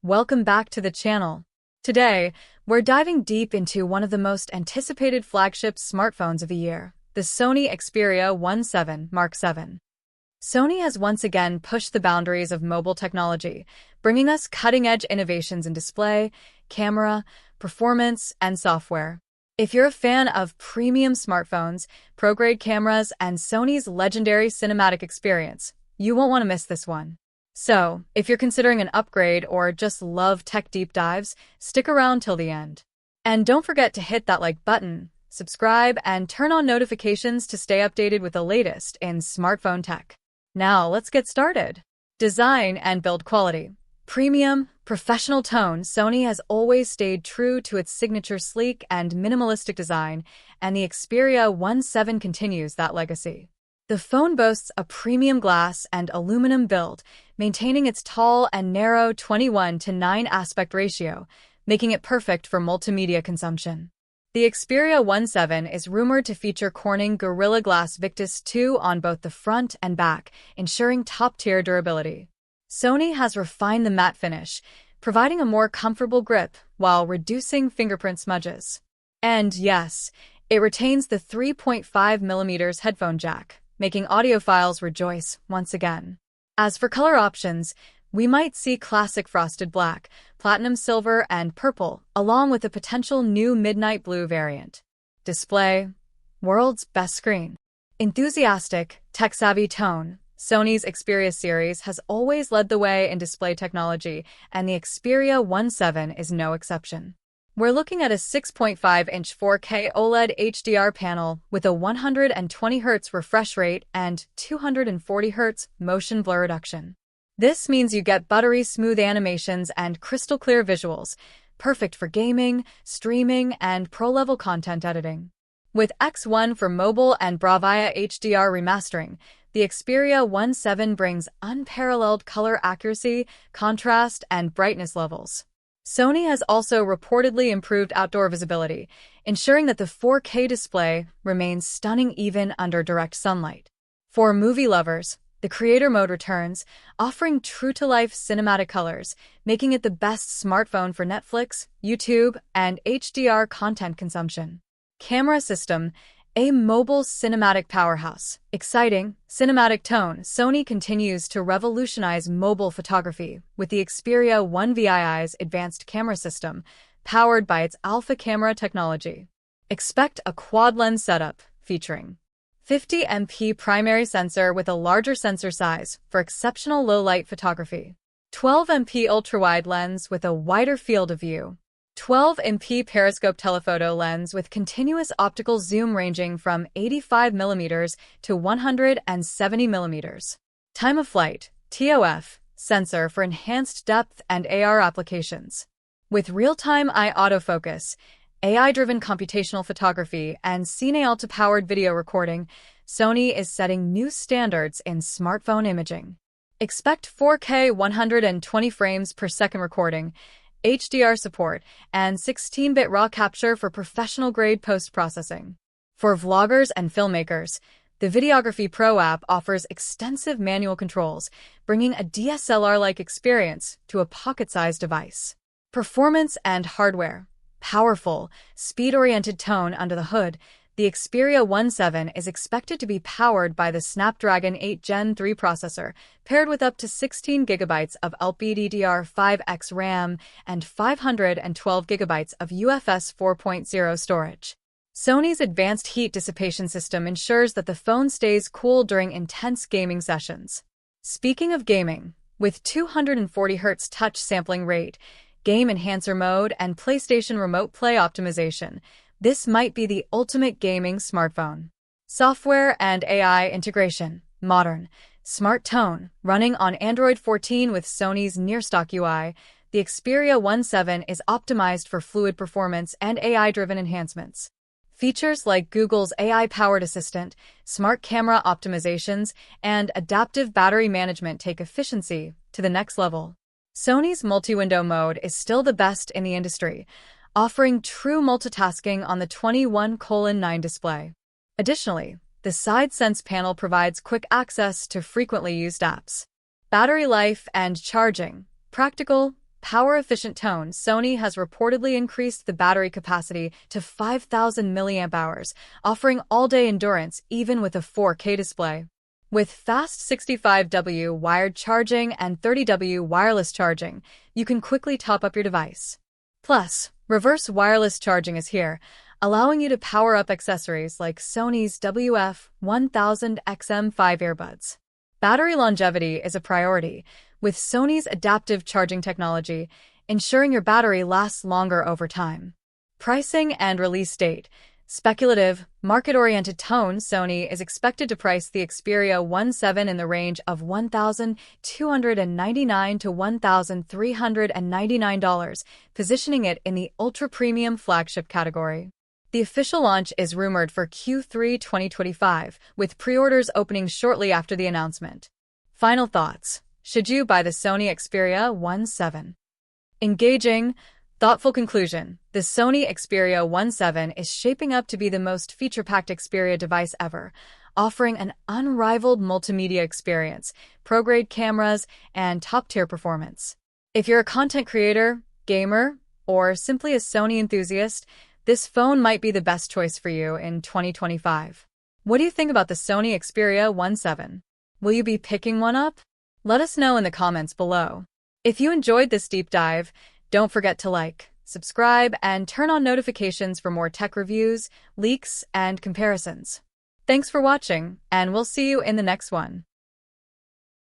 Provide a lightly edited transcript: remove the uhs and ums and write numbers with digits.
Welcome back to the channel. Today, we're diving deep into one of the most anticipated flagship smartphones of the year, the Sony Xperia VII Mark-7. Sony has once again pushed the boundaries of mobile technology, bringing us cutting-edge innovations in display, camera, performance, and software. If you're a fan of premium smartphones, pro-grade cameras, and Sony's legendary cinematic experience, you won't want to miss this one. So, if you're considering an upgrade or just love tech deep dives, stick around till the end. And don't forget to hit that like button, subscribe, and turn on notifications to stay updated with the latest in smartphone tech. Now, let's get started. Design and build quality. Premium, professional tone, Sony has always stayed true to its signature sleek and minimalistic design, and the Xperia VII continues that legacy. The phone boasts a premium glass and aluminum build, maintaining its tall and narrow 21:9 aspect ratio, making it perfect for multimedia consumption. The Xperia VII is rumored to feature Corning Gorilla Glass Victus 2 on both the front and back, ensuring top-tier durability. Sony has refined the matte finish, providing a more comfortable grip while reducing fingerprint smudges. And yes, it retains the 3.5mm headphone jack, making audiophiles rejoice once again. As for color options, we might see classic frosted black, platinum silver, and purple, along with a potential new midnight blue variant. Display. World's best screen. Enthusiastic, tech-savvy tone. Sony's Xperia series has always led the way in display technology, and the Xperia VII is no exception. We're looking at a 6.5-inch 4K OLED HDR panel with a 120Hz refresh rate and 240Hz motion blur reduction. This means you get buttery smooth animations and crystal-clear visuals, perfect for gaming, streaming, and pro-level content editing. With X1 for mobile and Bravia HDR remastering, the Xperia VII brings unparalleled color accuracy, contrast, and brightness levels. Sony has also reportedly improved outdoor visibility, ensuring that the 4K display remains stunning even under direct sunlight. For movie lovers, the Creator Mode returns, offering true-to-life cinematic colors, making it the best smartphone for Netflix, YouTube, and HDR content consumption. Camera system. A mobile cinematic powerhouse. Exciting, cinematic tone. Sony continues to revolutionize mobile photography with the Xperia VII's advanced camera system, powered by its alpha camera technology. Expect a quad-lens setup featuring 50MP primary sensor with a larger sensor size for exceptional low-light photography, 12MP ultra-wide lens with a wider field of view, 12MP periscope telephoto lens with continuous optical zoom ranging from 85mm to 170mm. Time of flight, TOF, sensor for enhanced depth and AR applications. With real-time eye autofocus, AI-driven computational photography, and Cine-Alta-powered video recording, Sony is setting new standards in smartphone imaging. Expect 4K 120 frames per second recording, HDR support, and 16-bit RAW capture for professional-grade post-processing. For vloggers and filmmakers, the Videography Pro app offers extensive manual controls, bringing a DSLR-like experience to a pocket-sized device. Performance and hardware. Powerful, speed-oriented tone under the hood, the Xperia VII is expected to be powered by the Snapdragon 8 Gen 3 processor, paired with up to 16GB of LPDDR5X RAM and 512GB of UFS 4.0 storage. Sony's advanced heat dissipation system ensures that the phone stays cool during intense gaming sessions. Speaking of gaming, with 240Hz touch sampling rate, Game Enhancer mode, and PlayStation Remote Play optimization, this might be the ultimate gaming smartphone. Software and AI integration. Modern, smart tone. Running on Android 14 with Sony's near-stock UI, the Xperia VII is optimized for fluid performance and AI-driven enhancements. Features like Google's AI-powered assistant, smart camera optimizations, and adaptive battery management take efficiency to the next level. Sony's multi-window mode is still the best in the industry, offering true multitasking on the 21:9 display. Additionally, the Side Sense panel provides quick access to frequently used apps. Battery life and charging. Practical, Power-efficient tone. Sony has reportedly increased the battery capacity to 5,000 mAh, offering all-day endurance even with a 4K display. With fast 65W wired charging and 30W wireless charging, you can quickly top up your device. Plus, reverse wireless charging is here, allowing you to power up accessories like Sony's WF-1000XM5 earbuds. Battery longevity is a priority, with Sony's adaptive charging technology, ensuring your battery lasts longer over time. Pricing and release date. Speculative, market-oriented tone. Sony is expected to price the Xperia VII in the range of $1,299 to $1,399, positioning it in the ultra-premium flagship category. The official launch is rumored for Q3 2025, with pre-orders opening shortly after the announcement. Final thoughts. Should you buy the Sony Xperia VII? Engaging, thoughtful conclusion. The Sony Xperia VII is shaping up to be the most feature-packed Xperia device ever, offering an unrivaled multimedia experience, pro-grade cameras, and top-tier performance. If you're a content creator, gamer, or simply a Sony enthusiast, this phone might be the best choice for you in 2025. What do you think about the Sony Xperia VII? Will you be picking one up? Let us know in the comments below. If you enjoyed this deep dive, don't forget to like, subscribe, and turn on notifications for more tech reviews, leaks, and comparisons. Thanks for watching, and we'll see you in the next one.